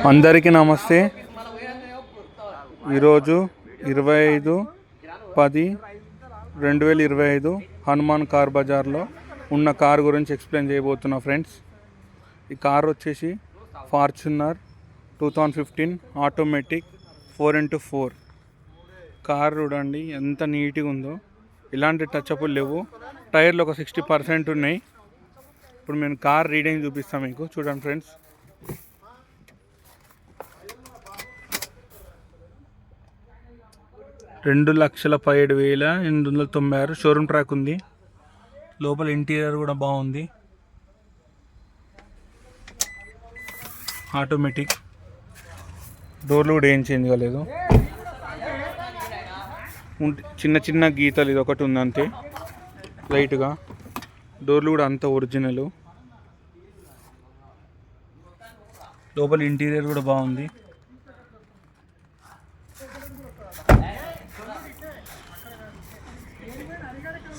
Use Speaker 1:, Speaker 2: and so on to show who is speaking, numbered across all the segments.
Speaker 1: అందరికీ నమస్తే. ఈరోజు 25/10/2025 హనుమాన్ కార్ బజార్లో ఉన్న కార్ గురించి ఎక్స్ప్లెయిన్ చేయబోతున్నా ఫ్రెండ్స్. ఈ కార్ వచ్చేసి ఫార్చునర్ 2015 ఆటోమేటిక్ 4x4 కార్. చూడండి ఎంత నీట్గా ఉందో, ఇలాంటి టచ్అప్లు లేవు. టైర్లు ఒక 60% ఉన్నాయి. ఇప్పుడు నేను కార్ రీడింగ్ చూపిస్తాను మీకు. చూడండి ఫ్రెండ్స్, $2,17,896 షోరూమ్ ట్రాక్ ఉంది. లోపల ఇంటీరియర్ కూడా బాగుంది. ఆటోమేటిక్ డోర్లు కూడా ఏం చేంజ్ కాలేదు. చిన్న చిన్న గీతలు ఇది ఒకటి ఉంది అంతే, లైట్గా. డోర్లు కూడా అంత ఒరిజినల్. లోపల ఇంటీరియర్ కూడా బాగుంది.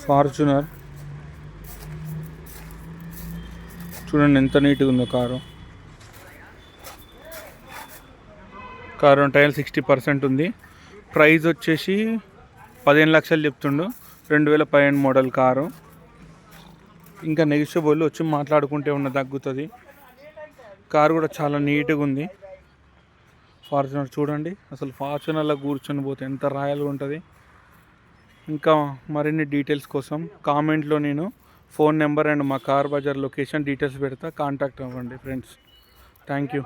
Speaker 1: ఫార్చునర్ చూడండి ఎంత నీట్గా ఉందో కారు. టైర్ 60% ఉంది. ప్రైస్ వచ్చేసి 15 లక్షలు చెప్తుండు. 2015 మోడల్ కారు. ఇంకా నెగిషియబుల్ వచ్చి మాట్లాడుకుంటే ఉన్న తగ్గుతుంది. కారు కూడా చాలా నీట్గా ఉంది. ఫార్చునర్ చూడండి, అసలు ఫార్చునర్లో కూర్చొని పోతే ఎంత రాయల్గా ఉంటుంది. ఇంకా మరిన్ని డీటెయిల్స్ కోసం కామెంట్లో నేను ఫోన్ నెంబర్ అండ్ మా కార్ బజార్ లొకేషన్ డీటెయిల్స్ పెడతా. కాంటాక్ట్ అవ్వండి ఫ్రెండ్స్. Thank you.